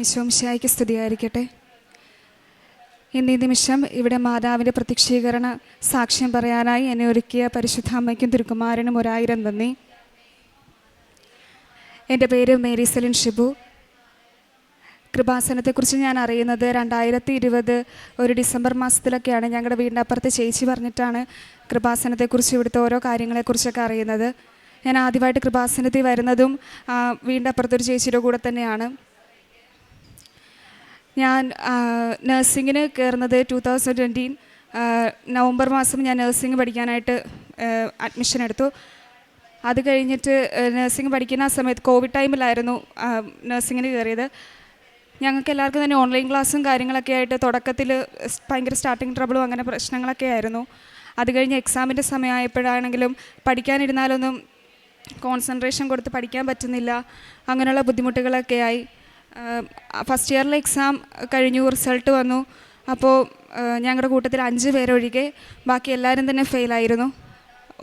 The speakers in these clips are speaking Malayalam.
യേശുമിശിഹായ്ക്ക് സ്തുതിയായിരിക്കട്ടെ. ഇന്നീ നിമിഷം ഇവിടെ മാതാവിൻ്റെ പ്രത്യക്ഷീകരണ സാക്ഷ്യം പറയാനായി എന്നെ ഒരുക്കിയ പരിശുദ്ധ അമ്മയ്ക്കും തിരുക്കുമാരനും 1000 നന്ദി. എൻ്റെ പേര് മേരി സെലിൻ ഷിബു. കൃപാസനത്തെക്കുറിച്ച് ഞാൻ അറിയുന്നത് 2020 ഒരു ഡിസംബർ മാസത്തിലൊക്കെയാണ്. ഞങ്ങളുടെ വീടിൻ്റെ അപ്പുറത്ത് ചേച്ചി പറഞ്ഞിട്ടാണ് കൃപാസനത്തെക്കുറിച്ച് ഇവിടുത്തെ ഓരോ കാര്യങ്ങളെക്കുറിച്ചൊക്കെ അറിയുന്നത്. ഞാൻ ആദ്യമായിട്ട് കൃപാസനത്തിൽ വരുന്നതും വീടിൻ്റെ അപ്പുറത്തൊരു ചേച്ചിയുടെ കൂടെ തന്നെയാണ്. ഞാൻ നഴ്സിങ്ങിന് കയറുന്നത് 2020 നവംബർ മാസം ഞാൻ നഴ്സിംഗ് പഠിക്കാനായിട്ട് അഡ്മിഷൻ എടുത്തു. അത് കഴിഞ്ഞിട്ട് നഴ്സിംഗ് പഠിക്കുന്ന ആ സമയത്ത് കോവിഡ് ടൈമിലായിരുന്നു നഴ്സിങ്ങിന് കയറിയത്. ഞങ്ങൾക്ക് എല്ലാവർക്കും തന്നെ ഓൺലൈൻ ക്ലാസ്സും കാര്യങ്ങളൊക്കെ ആയിട്ട് തുടക്കത്തിൽ ഭയങ്കര സ്റ്റാർട്ടിങ് ട്രബിളും അങ്ങനെ പ്രശ്നങ്ങളൊക്കെ ആയിരുന്നു. അത് കഴിഞ്ഞ് എക്സാമിൻ്റെ സമയമായപ്പോഴാണെങ്കിലും പഠിക്കാനിരുന്നാലൊന്നും കോൺസെൻട്രേഷൻ കൊടുത്ത് പഠിക്കാൻ പറ്റുന്നില്ല. അങ്ങനെയുള്ള ബുദ്ധിമുട്ടുകളൊക്കെ ആയി. ഫസ്റ്റ് ഇയറിലെ എക്സാം കഴിഞ്ഞു, റിസൾട്ട് വന്നു. അപ്പോൾ ഞങ്ങളുടെ കൂട്ടത്തിൽ 5 പേരൊഴികെ ബാക്കി എല്ലാവരും തന്നെ ഫെയിലായിരുന്നു.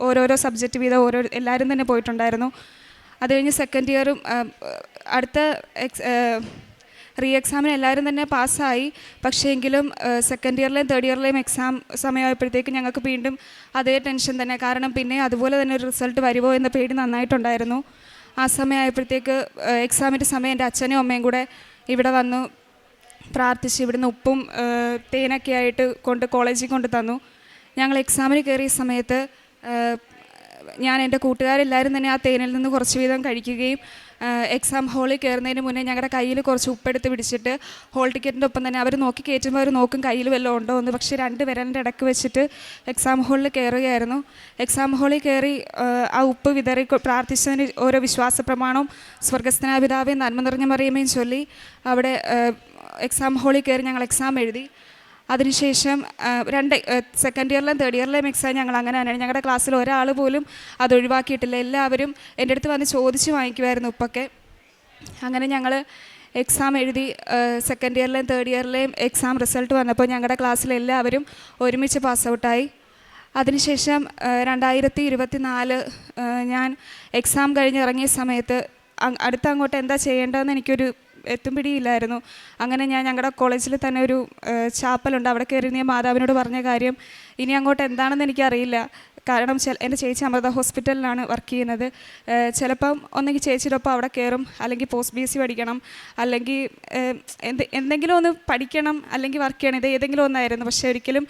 ഓരോരോ സബ്ജക്റ്റ് വീതം എല്ലാവരും തന്നെ പോയിട്ടുണ്ടായിരുന്നു. അത് കഴിഞ്ഞ് സെക്കൻഡ് ഇയറും അടുത്ത റീ എക്സാമിന് എല്ലാവരും തന്നെ പാസ്സായി. പക്ഷേ എങ്കിലും സെക്കൻഡ് ഇയറിലെയും തേർഡ് ഇയറിലെയും എക്സാം സമയമായപ്പോഴത്തേക്കും ഞങ്ങൾക്ക് വീണ്ടും അതേ ടെൻഷൻ തന്നെ. കാരണം പിന്നെ അതുപോലെ തന്നെ ഒരു റിസൾട്ട് വരുമോ എന്ന പേടി നന്നായിട്ടുണ്ടായിരുന്നു. ആ സമയമായപ്പോഴത്തേക്ക് എക്സാമിൻ്റെ സമയം എൻ്റെ അച്ഛനും അമ്മയും കൂടെ ഇവിടെ വന്നു പ്രാർത്ഥിച്ച് ഇവിടുന്ന് ഉപ്പും തേനൊക്കെ ആയിട്ട് കോളേജിൽ കൊണ്ട് തന്നു. ഞങ്ങൾ എക്സാമിന് കയറിയ സമയത്ത് ഞാൻ എൻ്റെ കൂട്ടുകാരെല്ലാവരും തന്നെ ആ തേനിൽ നിന്ന് കുറച്ച് വീതം കഴിക്കുകയും എക്സാം ഹാളിൽ കയറുന്നതിന് മുന്നേ ഞങ്ങളുടെ കയ്യിൽ കുറച്ച് ഉപ്പെടുത്ത് പിടിച്ചിട്ട് ഹോൾ ടിക്കറ്റിൻ്റെ ഒപ്പം തന്നെ അവർ നോക്കി കയറ്റുമ്പോൾ അവർ നോക്കും കയ്യിൽ വല്ലതും ഉണ്ടോ എന്ന്. പക്ഷേ 2 വിരലിൻ്റെ ഇടയ്ക്ക് വെച്ചിട്ട് എക്സാം ഹാളിൽ കയറുകയായിരുന്നു. എക്സാം ഹാളിൽ കയറി ആ ഉപ്പ് വിതറി പ്രാർത്ഥിച്ചതിന് ഓരോ വിശ്വാസ പ്രമാണവും സ്വർഗ്ഗസ്ഥനായ പിതാവേ നന്മ നിറഞ്ഞ മറിയമേയും ചൊല്ലി അവിടെ എക്സാം ഹാളിൽ കയറി ഞങ്ങൾ എക്സാം എഴുതി. അതിനുശേഷം സെക്കൻഡ് ഇയറിലെയും തേർഡ് ഇയറിലെയും എക്സാം ഞങ്ങൾ അങ്ങനെ തന്നെയാണ്. ഞങ്ങളുടെ ക്ലാസ്സിൽ ഒരാൾ പോലും അത് ഒഴിവാക്കിയിട്ടില്ല. എല്ലാവരും എൻ്റെ അടുത്ത് വന്ന് ചോദിച്ച് വാങ്ങിക്കുമായിരുന്നു ഉപ്പൊക്കെ. അങ്ങനെ ഞങ്ങൾ എക്സാം എഴുതി. സെക്കൻഡ് ഇയറിലെയും തേർഡ് ഇയറിലെയും എക്സാം റിസൾട്ട് വന്നപ്പോൾ ഞങ്ങളുടെ ക്ലാസ്സിലെല്ലാവരും ഒരുമിച്ച് പാസ് ഔട്ടായി. അതിനുശേഷം 2024 ഞാൻ എക്സാം കഴിഞ്ഞിറങ്ങിയ സമയത്ത് അങ്ങോട്ട് എന്താ ചെയ്യേണ്ടതെന്ന് എനിക്കൊരു എത്തും പിടിയില്ലായിരുന്നു. അങ്ങനെ ഞാൻ ഞങ്ങളുടെ കോളേജിൽ തന്നെ ഒരു ചാപ്പലുണ്ട്, അവിടെ കയറി ഞാൻ മാതാവിനോട് പറഞ്ഞ കാര്യം ഇനി അങ്ങോട്ട് എന്താണെന്ന് എനിക്കറിയില്ല. കാരണം എൻ്റെ ചേച്ചി അമൃത ഹോസ്പിറ്റലിലാണ് വർക്ക് ചെയ്യുന്നത്. ചിലപ്പം ഒന്നെങ്കിൽ ചേച്ചിയുടെ ഒപ്പം അവിടെ കയറും, അല്ലെങ്കിൽ പോസ്റ്റ് BSc പഠിക്കണം, അല്ലെങ്കിൽ എന്തെങ്കിലും ഒന്ന് പഠിക്കണം, അല്ലെങ്കിൽ വർക്ക് ചെയ്യണം. ഇത് ഏതെങ്കിലും ഒന്നായിരുന്നു. പക്ഷേ ഒരിക്കലും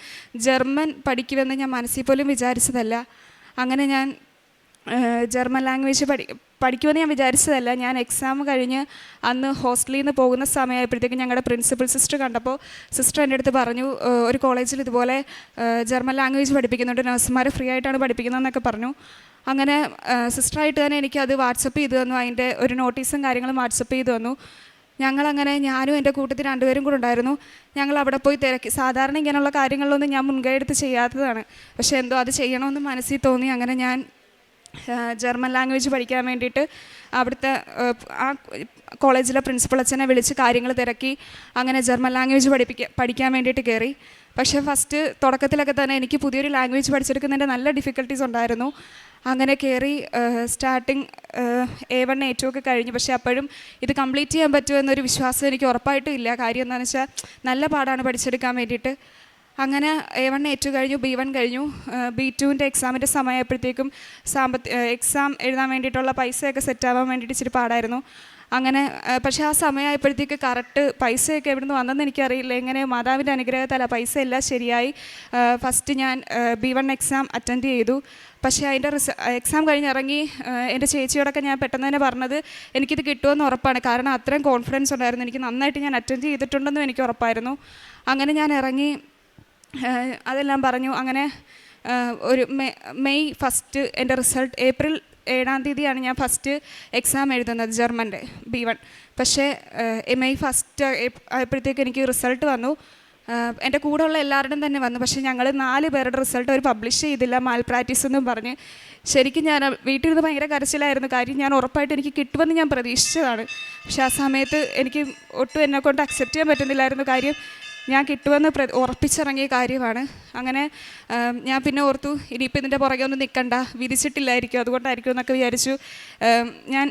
ജർമ്മൻ പഠിക്കുമെന്ന് ഞാൻ മനസ്സിൽ പോലും വിചാരിച്ചതല്ല. അങ്ങനെ ഞാൻ ജർമ്മൻ ലാംഗ്വേജ് പഠിക്കുമെന്ന് ഞാൻ വിചാരിച്ചതല്ല. ഞാൻ എക്സാം കഴിഞ്ഞ് അന്ന് ഹോസ്റ്റലിൽ നിന്ന് പോകുന്ന സമയമായപ്പോഴത്തേക്കും ഞങ്ങളുടെ പ്രിൻസിപ്പൽ സിസ്റ്റർ കണ്ടപ്പോൾ സിസ്റ്റർ എൻ്റെ അടുത്ത് പറഞ്ഞു, ഒരു കോളേജിൽ ഇതുപോലെ ജർമ്മൻ ലാംഗ്വേജ് പഠിപ്പിക്കുന്നുണ്ട്, നഴ്സുമാരെ ഫ്രീ ആയിട്ടാണ് പഠിപ്പിക്കുന്നതെന്നൊക്കെ പറഞ്ഞു. അങ്ങനെ സിസ്റ്ററായിട്ട് തന്നെ എനിക്കത് വാട്സപ്പ് ചെയ്ത് തന്നു. അതിൻ്റെ ഒരു നോട്ടീസും കാര്യങ്ങളും വാട്സപ്പ് ചെയ്ത് തന്നു. ഞങ്ങളങ്ങനെ ഞാനും എൻ്റെ കൂട്ടത്തിൽ 2 പേരും കൂടെ ഉണ്ടായിരുന്നു. ഞങ്ങൾ അവിടെ പോയി തിരക്കി. സാധാരണ ഇങ്ങനെയുള്ള കാര്യങ്ങളിലൊന്നും ഞാൻ മുൻകൈ എടുത്ത് ചെയ്യാത്തതാണ്. പക്ഷേ എന്തോ അത് ചെയ്യണമെന്ന് മനസ്സിൽ തോന്നി. അങ്ങനെ ഞാൻ ജർമ്മൻ ലാംഗ്വേജ് പഠിക്കാൻ വേണ്ടിയിട്ട് അവിടുത്തെ ആ കോളേജിലെ പ്രിൻസിപ്പൽ അച്ഛനെ വിളിച്ച് കാര്യങ്ങൾ തിരക്കി. അങ്ങനെ ജർമ്മൻ ലാംഗ്വേജ് പഠിക്കാൻ വേണ്ടിയിട്ട് കയറി. പക്ഷേ ഫസ്റ്റ് തുടക്കത്തിലൊക്കെ തന്നെ എനിക്ക് പുതിയൊരു ലാംഗ്വേജ് പഠിച്ചെടുക്കുന്നതിൻ്റെ നല്ല ഡിഫിക്കൽട്ടീസ് ഉണ്ടായിരുന്നു. അങ്ങനെ കയറി സ്റ്റാർട്ടിങ് A1 A2 ഒക്കെ കഴിഞ്ഞു. പക്ഷേ അപ്പോഴും ഇത് കംപ്ലീറ്റ് ചെയ്യാൻ പറ്റുമെന്നൊരു വിശ്വാസം എനിക്ക് ഉറപ്പായിട്ടും ഇല്ല. കാര്യം എന്താണെന്ന് വെച്ചാൽ നല്ല പാടാണ് പഠിച്ചെടുക്കാൻ വേണ്ടിയിട്ട്. അങ്ങനെ A1 A2 കഴിഞ്ഞു, B1 കഴിഞ്ഞു. B2ൻ്റെ എക്സാമിൻ്റെ സമയമായപ്പോഴത്തേക്കും എക്സാം എഴുതാൻ വേണ്ടിയിട്ടുള്ള പൈസയൊക്കെ സെറ്റാവാൻ വേണ്ടിയിട്ട് ഇച്ചിരി പാടായിരുന്നു. അങ്ങനെ പക്ഷേ ആ സമയമായപ്പോഴത്തേക്ക് കറക്റ്റ് പൈസയൊക്കെ എവിടെ നിന്ന് വന്നെന്ന് എനിക്കറിയില്ല. എങ്ങനെ മാതാവിൻ്റെ അനുഗ്രഹത്താൽ ആ പൈസ എല്ലാം ശരിയായി. ഫസ്റ്റ് ഞാൻ B1 എക്സാം അറ്റൻഡ് ചെയ്തു. പക്ഷേ അതിൻ്റെ എക്സാം കഴിഞ്ഞിറങ്ങി എൻ്റെ ചേച്ചിയോടൊക്കെ ഞാൻ പെട്ടെന്ന് തന്നെ പറഞ്ഞത് എനിക്കിത് കിട്ടുമെന്ന് ഉറപ്പാണ്. കാരണം അത്രയും കോൺഫിഡൻസ് ഉണ്ടായിരുന്നു. എനിക്ക് നന്നായിട്ട് ഞാൻ അറ്റൻഡ് ചെയ്തിട്ടുണ്ടെന്നും എനിക്ക് ഉറപ്പായിരുന്നു. അങ്ങനെ ഞാൻ ഇറങ്ങി അതെല്ലാം പറഞ്ഞു. അങ്ങനെ ഒരു മെയ് 1 എൻ്റെ റിസൾട്ട്, April 7 ഞാൻ ഫസ്റ്റ് എക്സാം എഴുതുന്നത് ജർമ്മൻ്റെ B1. പക്ഷേ മെയ് 1 ആയപ്പോഴത്തേക്ക് എനിക്ക് റിസൾട്ട് വന്നു. എൻ്റെ കൂടെയുള്ള എല്ലാവരുടെയും തന്നെ വന്നു. പക്ഷേ ഞങ്ങൾ 4 പേരുടെ റിസൾട്ട് അവർ പബ്ലിഷ് ചെയ്തില്ല, മാൽ പ്രാക്ടീസ് എന്നും പറഞ്ഞ്. ശരിക്കും ഞാൻ വീട്ടിൽ നിന്ന് ഭയങ്കര കരച്ചിലായിരുന്നു. കാര്യം ഞാൻ ഉറപ്പായിട്ട് എനിക്ക് കിട്ടുമെന്ന് ഞാൻ പ്രതീക്ഷിച്ചതാണ്. പക്ഷേ ആ സമയത്ത് എനിക്ക് ഒട്ടും എന്നെക്കൊണ്ട് അക്സെപ്റ്റ് ചെയ്യാൻ പറ്റുന്നില്ലായിരുന്നു. കാര്യം ഞാൻ കിട്ടുമെന്ന് ഉറപ്പിച്ചിറങ്ങിയ കാര്യമാണ്. അങ്ങനെ ഞാൻ പിന്നെ ഓർത്തു ഇനിയിപ്പോൾ ഇതിൻ്റെ പുറകെ ഒന്നും നിൽക്കണ്ട, വിധിച്ചിട്ടില്ലായിരിക്കും, അതുകൊണ്ടായിരിക്കും എന്നൊക്കെ വിചാരിച്ചു. ഞാൻ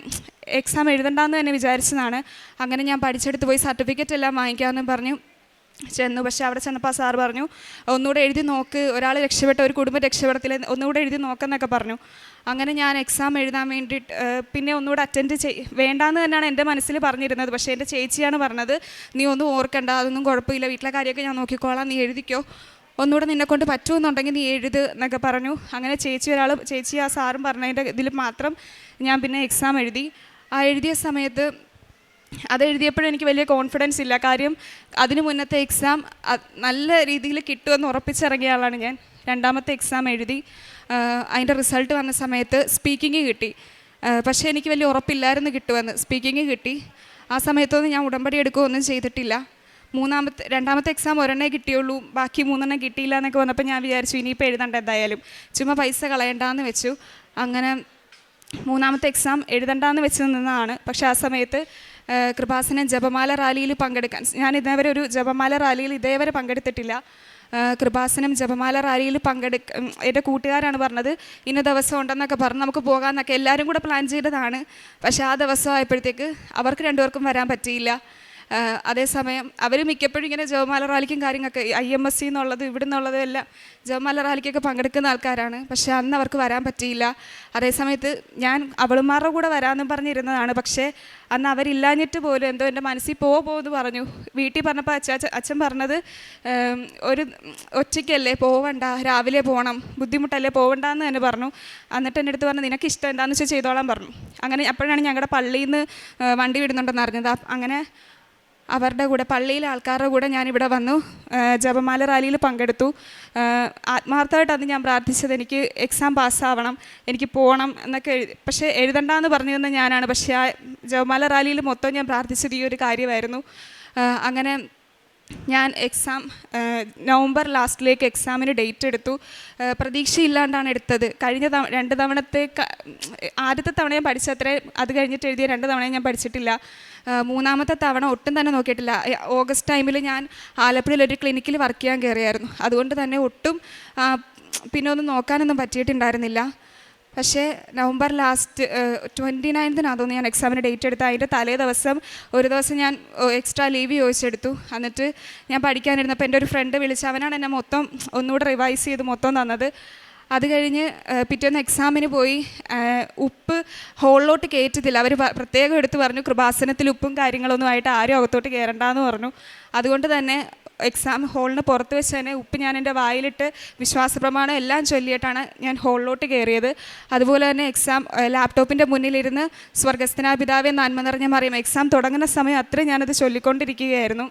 എക്സാം എഴുതണ്ടെന്ന് തന്നെ വിചാരിച്ചതാണ്. അങ്ങനെ ഞാൻ പഠിച്ചെടുത്ത് പോയി സർട്ടിഫിക്കറ്റ് എല്ലാം വാങ്ങിക്കാമെന്നും പറഞ്ഞു ചെന്നു. പക്ഷേ അവിടെ ചെന്നപ്പോൾ സാറ് പറഞ്ഞു ഒന്നുകൂടെ എഴുതി നോക്ക്, ഒരാൾ രക്ഷപ്പെട്ട ഒരു കുടുംബം രക്ഷപ്പെടത്തില്ല, ഒന്നുകൂടെ എഴുതി നോക്കെന്നൊക്കെ പറഞ്ഞു. അങ്ങനെ ഞാൻ എക്സാം എഴുതാൻ വേണ്ടിയിട്ട് പിന്നെ ഒന്നുകൂടെ അറ്റൻഡ് വേണ്ടാന്ന് തന്നെയാണ് എൻ്റെ മനസ്സിൽ പറഞ്ഞിരുന്നത്. പക്ഷേ എൻ്റെ ചേച്ചിയാണ് പറഞ്ഞത് നീ ഒന്നും ഓർക്കണ്ട, അതൊന്നും കുഴപ്പമില്ല, വീട്ടിലെ കാര്യമൊക്കെ ഞാൻ നോക്കിക്കോളാം, നീ എഴുതിക്കോ, ഒന്നുകൂടെ നിന്നെക്കൊണ്ട് പറ്റുമെന്നുണ്ടെങ്കിൽ നീ എഴുത് എന്നൊക്കെ പറഞ്ഞു. അങ്ങനെ ചേച്ചി ആ സാറും പറഞ്ഞതിൻ്റെ ഇതിൽ മാത്രം ഞാൻ പിന്നെ എക്സാം എഴുതി. ആ എഴുതിയ സമയത്ത് അതെഴുതിയപ്പോഴും എനിക്ക് വലിയ കോൺഫിഡൻസ് ഇല്ല. കാര്യം അതിന് മുന്നത്തെ എക്സാം നല്ല രീതിയിൽ കിട്ടുമെന്ന് ഉറപ്പിച്ചിറങ്ങിയ ആളാണ് ഞാൻ. രണ്ടാമത്തെ എക്സാം എഴുതി, അതിൻ്റെ റിസൾട്ട് വന്ന സമയത്ത് സ്പീക്കിംഗ് കിട്ടി. പക്ഷേ എനിക്ക് വലിയ ഉറപ്പില്ലായിരുന്നു കിട്ടുമെന്ന്. സ്പീക്കിംഗ് കിട്ടി. ആ സമയത്തൊന്നും ഞാൻ ഉടമ്പടി എടുക്കുകയൊന്നും ചെയ്തിട്ടില്ല. രണ്ടാമത്തെ എക്സാം ഒരെണ്ണേ കിട്ടിയുള്ളൂ, ബാക്കി 3 കിട്ടിയില്ല എന്നൊക്കെ വന്നപ്പോൾ ഞാൻ വിചാരിച്ചു ഇനിയിപ്പോൾ എഴുതണ്ട എന്തായാലും, ചുമ്മാ പൈസ കളയണ്ടെന്ന് വെച്ചു. അങ്ങനെ മൂന്നാമത്തെ എക്സാം എഴുതണ്ടെന്ന് വെച്ച് നിന്നതാണ്. പക്ഷേ ആ സമയത്ത് കൃപാസനം ജപമാല റാലിയിൽ പങ്കെടുക്കാൻ, ഞാൻ ഇതേവരെ ഒരു ജപമാല റാലിയിൽ ഇതേവരെ പങ്കെടുത്തിട്ടില്ല. കൃപാസനം ജപമാല റാലിയിൽ എൻ്റെ കൂട്ടുകാരാണ് പറഞ്ഞത് ഇന്ന ദിവസം ഉണ്ടെന്നൊക്കെ പറഞ്ഞ് നമുക്ക് പോകാമെന്നൊക്കെ എല്ലാവരും കൂടെ പ്ലാൻ ചെയ്തതാണ്. പക്ഷേ ആ ദിവസം ആയപ്പോഴത്തേക്ക് അവർക്ക് രണ്ടുപേർക്കും വരാൻ പറ്റിയില്ല. അതേസമയം അവർ മിക്കപ്പോഴും ഇങ്ങനെ ജപമാല റാലിക്കും കാര്യങ്ങളൊക്കെ IMSC എന്നുള്ളത് ഇവിടെ നിന്നുള്ളതും എല്ലാം ജപമാല റാലിക്കൊക്കെ പങ്കെടുക്കുന്ന ആൾക്കാരാണ്. പക്ഷേ അന്ന് അവർക്ക് വരാൻ പറ്റിയില്ല. അതേസമയത്ത് ഞാൻ അവളുമാരുടെ കൂടെ വരാമെന്നും പറഞ്ഞിരുന്നതാണ്. പക്ഷേ അന്ന് അവരില്ലാഞ്ഞിട്ട് പോലും എന്തോ എൻ്റെ മനസ്സിൽ പോകുമെന്ന് പറഞ്ഞു. വീട്ടിൽ പറഞ്ഞപ്പോൾ അച്ഛൻ പറഞ്ഞത് ഒരു ഒറ്റയ്ക്കല്ലേ, പോവണ്ട, രാവിലെ പോകണം, ബുദ്ധിമുട്ടല്ലേ, പോവണ്ടെന്ന് തന്നെ പറഞ്ഞു. എന്നിട്ട് എൻ്റെ അടുത്ത് പറഞ്ഞു നിനക്ക് ഇഷ്ടം എന്താണെന്ന് വെച്ചാൽ ചെയ്തോളാൻ പറഞ്ഞു. അങ്ങനെ അപ്പോഴാണ് ഞങ്ങളുടെ പള്ളിയിൽ നിന്ന് വണ്ടി വിടുന്നുണ്ടെന്ന് അറിഞ്ഞത്. അങ്ങനെ അവരുടെ കൂടെ, പള്ളിയിലെ ആൾക്കാരുടെ കൂടെ ഞാനിവിടെ വന്നു ജപമാല റാലിയിൽ പങ്കെടുത്തു. ആത്മാർത്ഥമായിട്ട് അന്ന് ഞാൻ പ്രാർത്ഥിച്ചത് എനിക്ക് എക്സാം പാസ്സാവണം, എനിക്ക് പോകണം എന്നൊക്കെ പക്ഷേ എഴുതണ്ടെന്ന് പറഞ്ഞു തന്ന ഞാനാണ്. പക്ഷേ ആ ജപമാല റാലിയിൽ മൊത്തം ഞാൻ പ്രാർത്ഥിച്ചത് ഈ ഒരു കാര്യമായിരുന്നു. അങ്ങനെ ഞാൻ എക്സാം നവംബർ ലാസ്റ്റിലേക്ക് എക്സാമിന് ഡേറ്റ് എടുത്തു. പ്രതീക്ഷയില്ലാണ്ടാണ് എടുത്തത്. കഴിഞ്ഞ 2 തവണത്തെ, ആദ്യത്തെ തവണ ഞാൻ പഠിച്ചത്രേ, അത് കഴിഞ്ഞിട്ട് എഴുതിയ 2 തവണയും ഞാൻ പഠിച്ചിട്ടില്ല. മൂന്നാമത്തെ തവണ ഒട്ടും തന്നെ നോക്കിയിട്ടില്ല. ഓഗസ്റ്റ് ടൈമിൽ ഞാൻ ആലപ്പുഴയിൽ ഒരു ക്ലിനിക്കിൽ വർക്ക് ചെയ്യാൻ കയറിയായിരുന്നു. അതുകൊണ്ട് തന്നെ ഒട്ടും പിന്നെ ഒന്നും നോക്കാനൊന്നും പറ്റിയിട്ടുണ്ടായിരുന്നില്ല. പക്ഷേ നവംബർ ലാസ്റ്റ് 29-നാണെന്ന് ഞാൻ എക്സാമിന് ഡേറ്റ് എടുത്ത്. അതിൻ്റെ തലേ ദിവസം ഒരു ദിവസം ഞാൻ എക്സ്ട്രാ ലീവ് ചോദിച്ചെടുത്തു. എന്നിട്ട് ഞാൻ പഠിക്കാനിരുന്നപ്പോൾ എൻ്റെ ഒരു ഫ്രണ്ട് വിളിച്ച്, അവനാണ് എന്നെ മൊത്തം ഒന്നുകൂടെ റിവൈസ് ചെയ്ത് മൊത്തം തന്നത്. അത് കഴിഞ്ഞ് പിറ്റേന്ന് എക്സാമിന് പോയി. ഉപ്പ് ഹോളിലോട്ട് കയറ്റത്തില്ല, അവർ പ്രത്യേകം എടുത്ത് പറഞ്ഞു കൃപാസനത്തിൽ ഉപ്പും കാര്യങ്ങളൊന്നും ആയിട്ട് ആരും അകത്തോട്ട് കയറണ്ടെന്ന് പറഞ്ഞു. അതുകൊണ്ട് തന്നെ എക്സാം ഹോളിന് പുറത്ത് വെച്ച് തന്നെ ഉപ്പ് ഞാൻ എൻ്റെ വായിലിട്ട് വിശ്വാസപ്രമാണം എല്ലാം ചൊല്ലിയിട്ടാണ് ഞാൻ ഹോളിലോട്ട് കയറിയത്. അതുപോലെ തന്നെ എക്സാം ലാപ്ടോപ്പിൻ്റെ മുന്നിലിരുന്ന് സ്വർഗസ്ഥനായ പിതാവേ നന്മ നിറഞ്ഞ മറിയം, എക്സാം തുടങ്ങുന്ന സമയം അത്രയും ഞാനത് ചൊല്ലിക്കൊണ്ടിരിക്കുകയായിരുന്നു.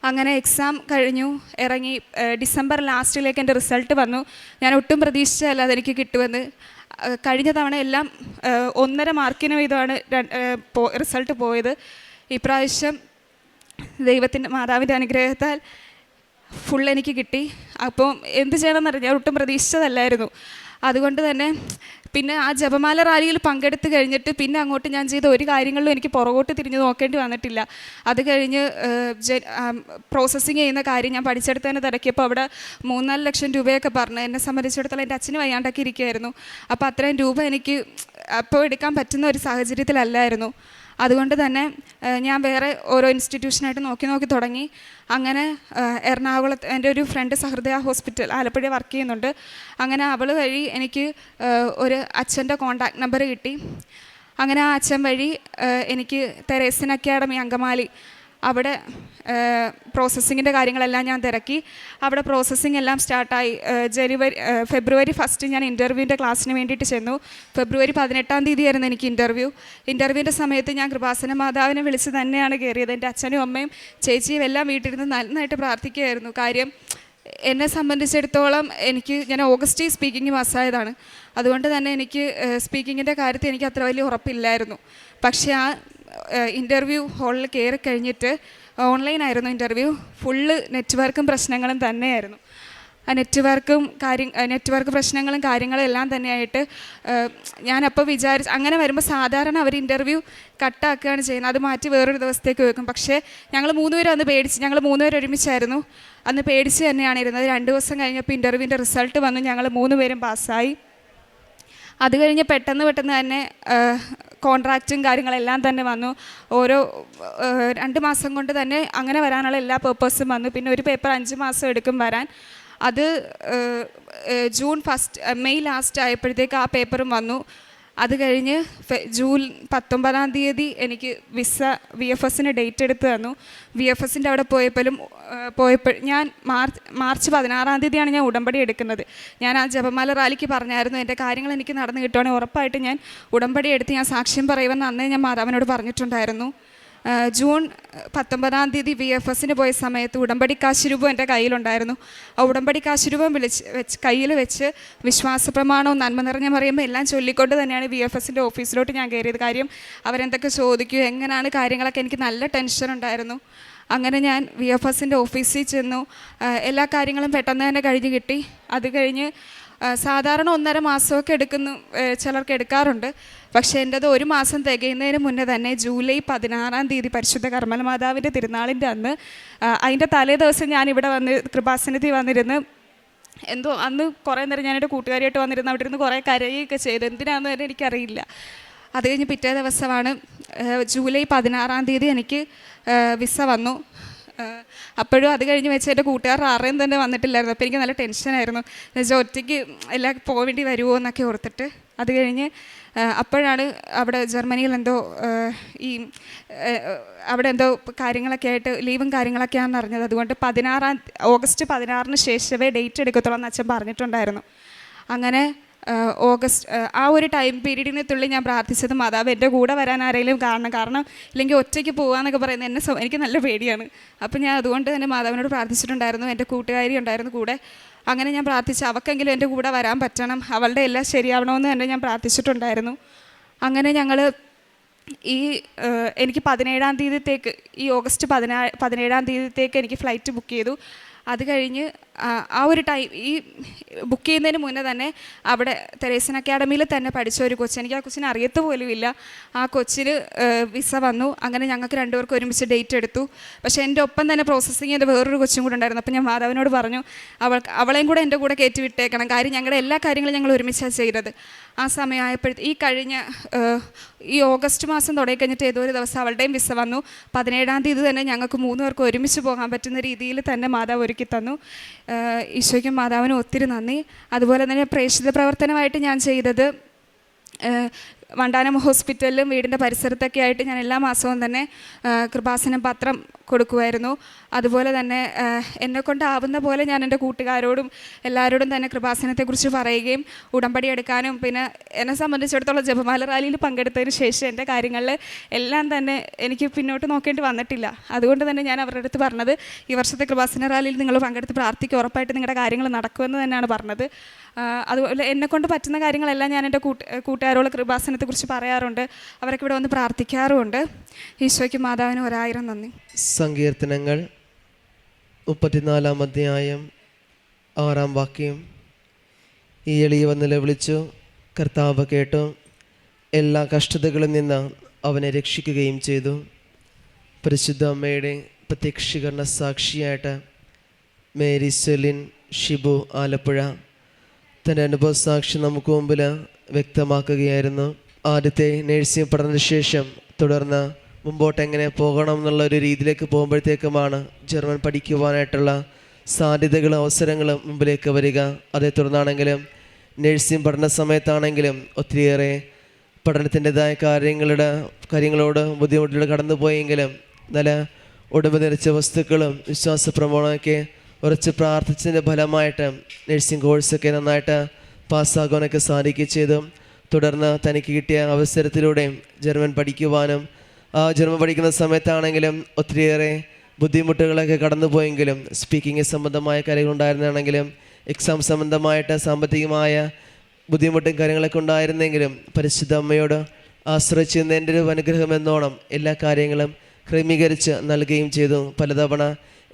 അങ്ങനെ എക്സാം കഴിഞ്ഞു, ഇറങ്ങി. ഡിസംബർ ലാസ്റ്റിലേക്ക് എൻ്റെ റിസൾട്ട് വന്നു. ഞാൻ ഒട്ടും പ്രതീക്ഷിച്ചതല്ല അതെനിക്ക് കിട്ടുമെന്ന്. കഴിഞ്ഞ തവണ എല്ലാം 1.5 മാർക്കിന് വീതമാണ് റിസൾട്ട് പോയത്. ഇപ്രാവശ്യം ദൈവത്തിൻ്റെ മാതാവിൻ്റെ അനുഗ്രഹത്താൽ ഫുൾ എനിക്ക് കിട്ടി. അപ്പോൾ എന്ത് ചെയ്യണമെന്നറിയാം, ഞാൻ ഒട്ടും പ്രതീക്ഷിച്ചതല്ലായിരുന്നു. അതുകൊണ്ട് തന്നെ പിന്നെ ആ ജപമാല റാലിയിൽ പങ്കെടുത്ത് കഴിഞ്ഞിട്ട് പിന്നെ അങ്ങോട്ട് ഞാൻ ചെയ്ത ഒരു കാര്യങ്ങളിലും എനിക്ക് പുറകോട്ട് തിരിഞ്ഞ് നോക്കേണ്ടി വന്നിട്ടില്ല. അത് കഴിഞ്ഞ് പ്രോസസ്സിങ് ചെയ്യുന്ന കാര്യം ഞാൻ പഠിച്ചെടുത്ത് തന്നെ തിരക്കിയപ്പോൾ അവിടെ 3-4 ലക്ഷം രൂപയൊക്കെ പറഞ്ഞു. എന്നെ സംബന്ധിച്ചിടത്തോളം എൻ്റെ അച്ഛന് വയ്യാണ്ടൊക്കെ ഇരിക്കുമായിരുന്നു. അപ്പോൾ അത്രയും രൂപ എനിക്ക് അപ്പോൾ എടുക്കാൻ പറ്റുന്ന ഒരു സാഹചര്യത്തിലല്ലായിരുന്നു. അതുകൊണ്ട് തന്നെ ഞാൻ വേറെ ഓരോ ഇൻസ്റ്റിറ്റ്യൂഷനായിട്ട് നോക്കി തുടങ്ങി. അങ്ങനെ എറണാകുളത്ത് എൻ്റെ ഒരു ഫ്രണ്ട് സഹൃദയ ഹോസ്പിറ്റൽ ആലപ്പുഴ വർക്ക് ചെയ്യുന്നുണ്ട്. അങ്ങനെ അവൾ വഴി എനിക്ക് ഒരു അച്ഛൻ്റെ കോൺടാക്ട് നമ്പർ കിട്ടി. അങ്ങനെ ആ അച്ഛൻ വഴി എനിക്ക് തെരേസൻ അക്കാഡമി അങ്കമാലി അവിടെ പ്രോസസ്സിങ്ങിൻ്റെ കാര്യങ്ങളെല്ലാം ഞാൻ തിരക്കി. അവിടെ പ്രോസസ്സിങ് എല്ലാം സ്റ്റാർട്ടായി. ഫെബ്രുവരി 1 ഞാൻ ഇൻ്റർവ്യൂവിൻ്റെ ക്ലാസ്സിന് വേണ്ടിയിട്ട് ചെന്നു. ഫെബ്രുവരി 18 ആയിരുന്നു എനിക്ക് ഇൻ്റർവ്യൂവിൻ്റെ സമയത്ത് ഞാൻ കൃപാസന മാതാവിനെ വിളിച്ച് തന്നെയാണ് കയറിയത്. എൻ്റെ അച്ഛനും അമ്മയും ചേച്ചിയും എല്ലാം വീട്ടിലിരുന്ന് നന്നായിട്ട് പ്രാർത്ഥിക്കുകയായിരുന്നു. കാര്യം എന്നെ സംബന്ധിച്ചിടത്തോളം ഞാൻ ഓഗസ്റ്റ് സ്പീക്കിംഗ് പാസ്സായതാണ്. അതുകൊണ്ട് തന്നെ എനിക്ക് സ്പീക്കിങ്ങിൻ്റെ കാര്യത്തിൽ എനിക്ക് അത്ര വലിയ ഉറപ്പില്ലായിരുന്നു. പക്ഷേ ആ ഇൻ്റർവ്യൂ ഹാളിൽ കയറി കഴിഞ്ഞിട്ട് ഓൺലൈനായിരുന്നു ഇൻ്റർവ്യൂ. ഫുള്ള് നെറ്റ്വർക്കും പ്രശ്നങ്ങളും തന്നെയായിരുന്നു. നെറ്റ്വർക്ക് പ്രശ്നങ്ങളും കാര്യങ്ങളും എല്ലാം തന്നെയായിട്ട് ഞാനപ്പോൾ അങ്ങനെ വരുമ്പോൾ സാധാരണ അവർ ഇൻ്റർവ്യൂ കട്ടാക്കുകയാണ് ചെയ്യുന്നത്, അത് മാറ്റി വേറൊരു ദിവസത്തേക്ക് വെക്കും. പക്ഷേ ഞങ്ങൾ 3 പേരും അന്ന് പേടിച്ച്, ഞങ്ങൾ 3 പേരും ഒരുമിച്ചായിരുന്നു, അന്ന് പേടിച്ച് തന്നെയാണ് ഇരുന്നത്. 2 ദിവസം കഴിഞ്ഞപ്പോൾ ഇൻ്റർവ്യൂവിൻ്റെ റിസൾട്ട് വന്നു, ഞങ്ങൾ 3 പേരും പാസ്സായി. അത് കഴിഞ്ഞ് പെട്ടെന്ന് തന്നെ കോൺട്രാക്റ്റും കാര്യങ്ങളെല്ലാം തന്നെ വന്നു. 2 മാസം കൊണ്ട് തന്നെ അങ്ങനെ വരാനുള്ള എല്ലാ പേപ്പേഴ്സും വന്നു. പിന്നെ ഒരു പേപ്പർ 5 മാസം എടുക്കും വരാൻ. അത് മെയ് ലാസ്റ്റ് ആയപ്പോഴത്തേക്ക് ആ പേപ്പറും വന്നു. അത് കഴിഞ്ഞ് ജൂൺ 19-ാം തീയതി എനിക്ക് വിസ VFSന് ഡേറ്റ് എടുത്ത് തന്നു. VFSൻ്റെ അവിടെ പോയപ്പോൾ ഞാൻ മാർച്ച് 16-ാം തീയതിയാണ് ഞാൻ ഉടമ്പടി എടുക്കുന്നത്. ഞാൻ ആ ജപമാല റാലിക്ക് പറഞ്ഞായിരുന്നു, എൻ്റെ കാര്യങ്ങൾ എനിക്ക് നടന്നു കിട്ടുവാണെങ്കിൽ ഉറപ്പായിട്ട് ഞാൻ ഉടമ്പടി എടുത്ത് ഞാൻ സാക്ഷ്യം പറയുമെന്ന് അന്നേ ഞാൻ മാതാവിനോട് പറഞ്ഞിട്ടുണ്ടായിരുന്നു. ജൂൺ 19-ാം തീയതി VFSന് പോയ സമയത്ത് ഉടമ്പടി കാശുരൂപം എൻ്റെ കയ്യിലുണ്ടായിരുന്നു. ആ ഉടമ്പടി കാശുരൂപം കയ്യിൽ വെച്ച് വിശ്വാസ പ്രമാണവും നന്മ നിറഞ്ഞ മറിയുമ്പോൾ എല്ലാം ചൊല്ലിക്കൊണ്ട് തന്നെയാണ് VFSൻ്റെ ഓഫീസിലോട്ട് ഞാൻ കയറിയത്. കാര്യം അവരെന്തൊക്കെ ചോദിക്കും, എങ്ങനെയാണ് കാര്യങ്ങളൊക്കെ, എനിക്ക് നല്ല ടെൻഷൻ ഉണ്ടായിരുന്നു. അങ്ങനെ ഞാൻ VFSൻ്റെ ഓഫീസിൽ ചെന്നു. എല്ലാ കാര്യങ്ങളും പെട്ടെന്ന് തന്നെ കഴിഞ്ഞ് കിട്ടി. അത് കഴിഞ്ഞ് സാധാരണ 1.5 മാസമൊക്കെ ചിലർക്ക് എടുക്കാറുണ്ട്. പക്ഷേ എൻ്റെത് 1 മാസം തികയുന്നതിന് മുന്നേ തന്നെ ജൂലൈ 16-ാം തീയതി പരിശുദ്ധ കർമ്മല മാതാവിൻ്റെ തിരുനാളിൻ്റെ അന്ന്, അതിൻ്റെ തലേ ദിവസം ഞാനിവിടെ കൃപാസനത്തിൽ വന്നിരുന്ന് അന്ന് കുറേ നേരം ഞാൻ എൻ്റെ കൂട്ടുകാരിയായിട്ട് വന്നിരുന്നു. അവിടെ ഇരുന്ന് കുറേ കരയുകയൊക്കെ ചെയ്തു. എന്തിനാണെന്ന് തന്നെ എനിക്കറിയില്ല. അത് കഴിഞ്ഞ് പിറ്റേ ദിവസമാണ് ജൂലൈ 16-ാം തീയതി എനിക്ക് വിസ വന്നു. അപ്പോഴും അത് കഴിഞ്ഞ് വെച്ച് എൻ്റെ കൂട്ടുകാർ ആരെയും തന്നെ വന്നിട്ടില്ലായിരുന്നു. അപ്പോൾ എനിക്ക് നല്ല ടെൻഷനായിരുന്നു, എന്നുവെച്ചാൽ ഒറ്റയ്ക്ക് എല്ലാം പോവേണ്ടി വരുമോ എന്നൊക്കെ ഓർത്തിട്ട്. അത് കഴിഞ്ഞ് അപ്പോഴാണ് അവിടെ ജർമ്മനിയിൽ അവിടെ എന്തോ കാര്യങ്ങളൊക്കെ ആയിട്ട് ലീവും കാര്യങ്ങളൊക്കെയാണെന്ന് അറിഞ്ഞത്. അതുകൊണ്ട് ഓഗസ്റ്റ് 16-ന് ശേഷമേ ഡേറ്റ് എടുക്കത്തുള്ളൂ എന്ന് അച്ഛൻ പറഞ്ഞിട്ടുണ്ടായിരുന്നു. അങ്ങനെ ആ ഒരു ടൈം പീരീഡിനുള്ളിൽ ഞാൻ പ്രാർത്ഥിച്ചത്, മാതാവ് എൻ്റെ കൂടെ വരാൻ ആരെങ്കിലും കാരണം ഇല്ലെങ്കിൽ ഒറ്റയ്ക്ക് പോകാമെന്നൊക്കെ പറയുന്നത് എനിക്ക് നല്ല പേടിയാണ്. അപ്പം ഞാൻ അതുകൊണ്ട് തന്നെ മാതാവിനോട് പ്രാർത്ഥിച്ചിട്ടുണ്ടായിരുന്നു. എൻ്റെ കൂട്ടുകാരി ഉണ്ടായിരുന്നു കൂടെ. അങ്ങനെ ഞാൻ പ്രാർത്ഥിച്ചു, അവൾക്കെങ്കിലും എൻ്റെ കൂടെ വരാൻ പറ്റണം, അവളുടെ എല്ലാം ശരിയാവണമെന്ന് തന്നെ ഞാൻ പ്രാർത്ഥിച്ചിട്ടുണ്ടായിരുന്നു. അങ്ങനെ ഞങ്ങൾ എനിക്ക് 17-ാം തീയതിത്തേക്ക്, ഈ ഓഗസ്റ്റ് 17-ാം തീയതിത്തേക്ക് എനിക്ക് ഫ്ലൈറ്റ് ബുക്ക് ചെയ്തു. അത് കഴിഞ്ഞ് ആ ഒരു ഈ ബുക്ക് ചെയ്യുന്നതിന് മുന്നേ തന്നെ അവിടെ തെരേസൻ അക്കാഡമിയിൽ തന്നെ പഠിച്ച ഒരു കൊച്ച്, എനിക്ക് ആ കൊച്ചിനെ അറിയത്ത് പോലുമില്ല, ആ കൊച്ചിന് വിസ വന്നു. അങ്ങനെ ഞങ്ങൾക്ക് 2 പേർക്ക് ഒരുമിച്ച് ഡേറ്റ് എടുത്തു. പക്ഷേ എൻ്റെ ഒപ്പം തന്നെ പ്രോസസ്സിങ് ചെയ്ത വേറൊരു കൊച്ചും കൂടെ ഉണ്ടായിരുന്നു. അപ്പോൾ ഞാൻ മാതാവിനോട് പറഞ്ഞു, അവളെയും കൂടെ എൻ്റെ കൂടെ കയറ്റി വിട്ടേക്കണം, കാര്യം ഞങ്ങളുടെ എല്ലാ കാര്യങ്ങളും ഞങ്ങൾ ഒരുമിച്ചാണ് ചെയ്തത്. ആ സമയമായപ്പോഴത്തെ ഈ ഓഗസ്റ്റ് മാസം തുടങ്ങി കഴിഞ്ഞിട്ട് ഏതോ ഒരു ദിവസം അവളുടെയും വിസ വന്നു. 17-ാം തീയതി തന്നെ ഞങ്ങൾക്ക് 3 പേർക്ക് ഒരുമിച്ച് പോകാൻ പറ്റുന്ന രീതിയിൽ തന്നെ മാതാവ് ഒരുക്കി തന്നു. ഈശോയ്ക്കും മാതാവിനും ഒത്തിരി നന്ദി. അതുപോലെ തന്നെ പ്രേക്ഷിത പ്രവർത്തനമായിട്ട് ഞാൻ ചെയ്തത്, വണ്ടാനം ഹോസ്പിറ്റലിലും വീടിൻ്റെ പരിസരത്തൊക്കെ ആയിട്ട് ഞാൻ എല്ലാ മാസവും തന്നെ കൃപാസനം പത്രം കൊടുക്കുമായിരുന്നു. അതുപോലെ തന്നെ എന്നെക്കൊണ്ടാവുന്ന പോലെ ഞാൻ എൻ്റെ കൂട്ടുകാരോടും എല്ലാവരോടും തന്നെ കൃപാസനത്തെക്കുറിച്ച് പറയുകയും ഉടമ്പടി എടുക്കാനും, പിന്നെ എന്നെ സംബന്ധിച്ചിടത്തോളം ജപമാല റാലിയിൽ പങ്കെടുത്തതിന് ശേഷം എൻ്റെ കാര്യങ്ങളിൽ എല്ലാം തന്നെ എനിക്ക് പിന്നോട്ട് നോക്കേണ്ടി വന്നിട്ടില്ല. അതുകൊണ്ട് തന്നെ ഞാൻ അവരുടെ അടുത്ത് പറഞ്ഞത്, ഈ വർഷത്തെ കൃപാസന റാലിയിൽ നിങ്ങൾ പങ്കെടുത്ത് പ്രാർത്ഥിക്കുക, ഉറപ്പായിട്ട് നിങ്ങളുടെ കാര്യങ്ങൾ നടക്കുമെന്ന് തന്നെയാണ് പറഞ്ഞത്. അതുപോലെ എന്നെക്കൊണ്ട് പറ്റുന്ന കാര്യങ്ങളെല്ലാം ഞാൻ എൻ്റെ കൂട്ടുകാരോട് കൃപാസനത്തെക്കുറിച്ച് പറയാറുണ്ട്. അവരൊക്കെ ഇവിടെ വന്ന് പ്രാർത്ഥിക്കാറുമുണ്ട്. ഈശോയ്ക്ക് മാതാവിന് 1000 നന്ദി. സങ്കീർത്തനങ്ങൾ 34-ാം അധ്യായം 6-ാം വാക്യം. ഈ എളിയവൻ നിലവിളിച്ചു, കർത്താവ് കേട്ടു, എല്ലാ കഷ്ടതകളിൽ നിന്ന് അവനെ രക്ഷിക്കുകയും ചെയ്തു. പരിശുദ്ധ അമ്മയുടെ പ്രത്യക്ഷീകരണ സാക്ഷിയായിട്ട് മേരി സെലിൻ ഷിബു ആലപ്പുഴ തൻ്റെ അനുഭവ സാക്ഷി നമുക്ക് മുമ്പിൽ വ്യക്തമാക്കുകയായിരുന്നു. ആദ്യത്തെ നേഴ്സിംഗ് പഠനത്തിന് ശേഷം തുടർന്ന് മുമ്പോട്ട് എങ്ങനെ പോകണം എന്നുള്ള ഒരു രീതിയിലേക്ക് പോകുമ്പോഴത്തേക്കുമാണ് ജർമ്മൻ പഠിക്കുവാനായിട്ടുള്ള സാധ്യതകളും അവസരങ്ങളും മുമ്പിലേക്ക് വരിക. അതേ തുടർന്നാണെങ്കിലും നേഴ്സിംഗ് പഠന സമയത്താണെങ്കിലും ഒത്തിരിയേറെ പഠനത്തിൻ്റെതായ കാര്യങ്ങളോട് ബുദ്ധിമുട്ടിലൂടെ കടന്നു പോയെങ്കിലും നല്ല ഉടമ്പ നിറച്ച വസ്തുക്കളും വിശ്വാസ പ്രമാണമൊക്കെ ഉറച്ച് പ്രാർത്ഥിച്ചതിൻ്റെ ഫലമായിട്ട് നഴ്സിംഗ് കോഴ്സൊക്കെ നന്നായിട്ട് പാസ്സാകാനൊക്കെ സാധിക്കുകയും ചെയ്തു. തുടർന്ന് തനിക്ക് കിട്ടിയ അവസരത്തിലൂടെ ജർമ്മൻ പഠിക്കുവാനും, ആ ജർമ്മൻ പഠിക്കുന്ന സമയത്താണെങ്കിലും ഒത്തിരിയേറെ ബുദ്ധിമുട്ടുകളൊക്കെ കടന്നു പോയെങ്കിലും, സ്പീക്കിംഗ് സംബന്ധമായ കാര്യങ്ങളുണ്ടായിരുന്നാണെങ്കിലും, എക്സാം സംബന്ധമായിട്ട് സാമ്പത്തികമായ ബുദ്ധിമുട്ടും കാര്യങ്ങളൊക്കെ ഉണ്ടായിരുന്നെങ്കിലും പരിശുദ്ധ അമ്മയോട് ആശ്രയിച്ചതിൻ്റെ ഒരു അനുഗ്രഹം എന്നോണം എല്ലാ കാര്യങ്ങളും ക്രമീകരിച്ച് നൽകുകയും ചെയ്തു. പലതവണ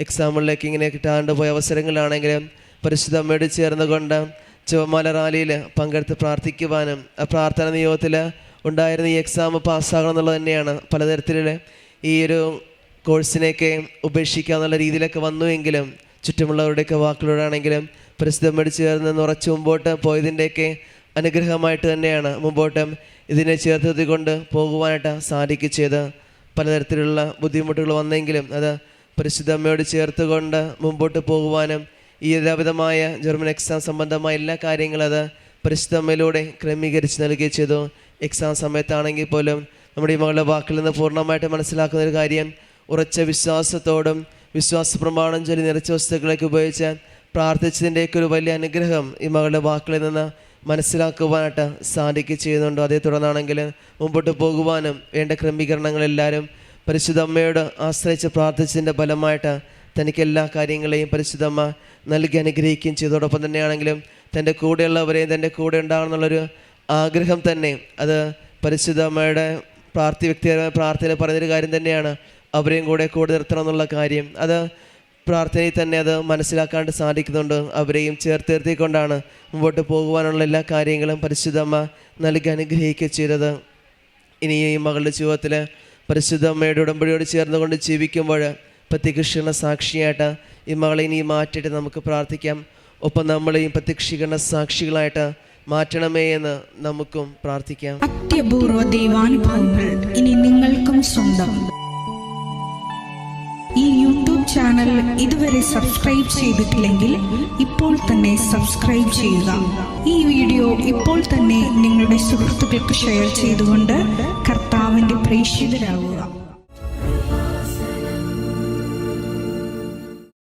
എക്സാമുകളിലേക്ക് ഇങ്ങനെ കിട്ടാണ്ട് പോയ അവസരങ്ങളാണെങ്കിലും പരിശുദ്ധ അമ്മയോട് ചേർന്നുകൊണ്ട് ജപമാല റാലിയിൽ പങ്കെടുത്ത് പ്രാർത്ഥിക്കുവാനും ആ പ്രാർത്ഥന നിയോഗത്തിൽ ഉണ്ടായിരുന്ന ഈ എക്സാം പാസ്സാകണം എന്നുള്ളത് തന്നെയാണ്. പലതരത്തിലുള്ള ഈ ഒരു കോഴ്സിനെയൊക്കെ ഉപേക്ഷിക്കുക എന്നുള്ള രീതിയിലൊക്കെ വന്നുവെങ്കിലും ചുറ്റുമുള്ളവരുടെയൊക്കെ വാക്കുകളോടാണെങ്കിലും പരിശുദ്ധമ്മയോട് ചേർന്ന് ഉറച്ച് മുമ്പോട്ട് പോയതിൻ്റെയൊക്കെ അനുഗ്രഹമായിട്ട് തന്നെയാണ് മുമ്പോട്ട് ഇതിനെ ചേർത്തുകൊണ്ട് പോകുവാനായിട്ട് സാധിക്കുകയത്. പലതരത്തിലുള്ള ബുദ്ധിമുട്ടുകൾ വന്നെങ്കിലും അത് പരിശുദ്ധ അമ്മയോട് ചേർത്തുകൊണ്ട് മുമ്പോട്ട് പോകുവാനും ഈ എല്ലാവിധമായ ജർമ്മൻ എക്സാം സംബന്ധമായ എല്ലാ കാര്യങ്ങളും അത് പരിശുദ്ധ അമ്മയിലൂടെ ക്രമീകരിച്ച് നൽകുകയും ചെയ്തു. എക്സാം സമയത്താണെങ്കിൽ പോലും നമ്മുടെ ഈ മകളുടെ വാക്കിൽ നിന്ന് പൂർണ്ണമായിട്ട് മനസ്സിലാക്കുന്ന ഒരു കാര്യം, ഉറച്ച വിശ്വാസത്തോടും വിശ്വാസ പ്രമാണം ചൊല്ലി നിറച്ച വസ്തുക്കളൊക്കെ ഉപയോഗിച്ച് പ്രാർത്ഥിച്ചതിൻ്റെയൊക്കെ ഒരു വലിയ അനുഗ്രഹം ഈ മകളുടെ വാക്കുകളിൽ നിന്ന് മനസ്സിലാക്കുവാനായിട്ട് സാധിക്കുകയും ചെയ്യുന്നുണ്ട്. അതേ തുടർന്നാണെങ്കിൽ മുമ്പോട്ട് പോകുവാനും വേണ്ട ക്രമീകരണങ്ങളെല്ലാവരും പരിശുദ്ധ അമ്മയോട് ആശ്രയിച്ച് പ്രാർത്ഥിച്ചതിൻ്റെ ഫലമായിട്ട് തനിക്ക് എല്ലാ കാര്യങ്ങളെയും പരിശുദ്ധ അമ്മ നൽകി അനുഗ്രഹിക്കുകയും ചെയ്തതോടൊപ്പം തന്നെയാണെങ്കിലും തൻ്റെ കൂടെയുള്ളവരെയും തൻ്റെ കൂടെ ഉണ്ടാകണമെന്നുള്ളൊരു ആഗ്രഹം തന്നെ അത് പരിശുദ്ധ അമ്മയുടെ വ്യക്തിപരമായ പ്രാർത്ഥന പറഞ്ഞൊരു കാര്യം തന്നെയാണ്. അവരെയും കൂടെ നിർത്തണം എന്നുള്ള കാര്യം അത് പ്രാർത്ഥനയിൽ തന്നെ അത് മനസ്സിലാക്കാണ്ട് സാധിക്കുന്നുണ്ട്. അവരെയും ചേർത്ത് നിർത്തിക്കൊണ്ടാണ് മുമ്പോട്ട് പോകുവാനുള്ള എല്ലാ കാര്യങ്ങളും പരിശുദ്ധ അമ്മ നൽകി അനുഗ്രഹിക്കുക ചെയ്തത്. ഇനി ഈ മകളുടെ ജീവിതത്തിൽ പരിശുദ്ധ അമ്മയുടെ ഉടമ്പടിയോട് ചേർന്നുകൊണ്ട് ജീവിക്കുമ്പോൾ പ്രത്യക്ഷീകരണ സാക്ഷിയായിട്ട് ഈ മകളെ ഇനി മാറ്റിയിട്ട് നമുക്ക് പ്രാർത്ഥിക്കാം. ഒപ്പം നമ്മളെയും പ്രത്യക്ഷീകരണ സാക്ഷികളായിട്ട് മാറ്റണമേ എന്ന് നമുക്കും പ്രാർത്ഥിക്കാം. അത്യപൂർവ ദൈവാനുഭവങ്ങൾ ഇനി നിങ്ങൾക്കും സ്വന്തം. ഈ യൂട്യൂബ് ചാനൽ ഇതുവരെ സബ്സ്ക്രൈബ് ചെയ്തിട്ടില്ലെങ്കിൽ ഇപ്പോൾ തന്നെ സബ്സ്ക്രൈബ് ചെയ്യുക. ഈ വീഡിയോ ഇപ്പോൾ തന്നെ നിങ്ങളുടെ സുഹൃത്തുക്കൾക്ക് ഷെയർ ചെയ്തുകൊണ്ട് കർത്താവിൻ്റെ പ്രേക്ഷിതരാകുക.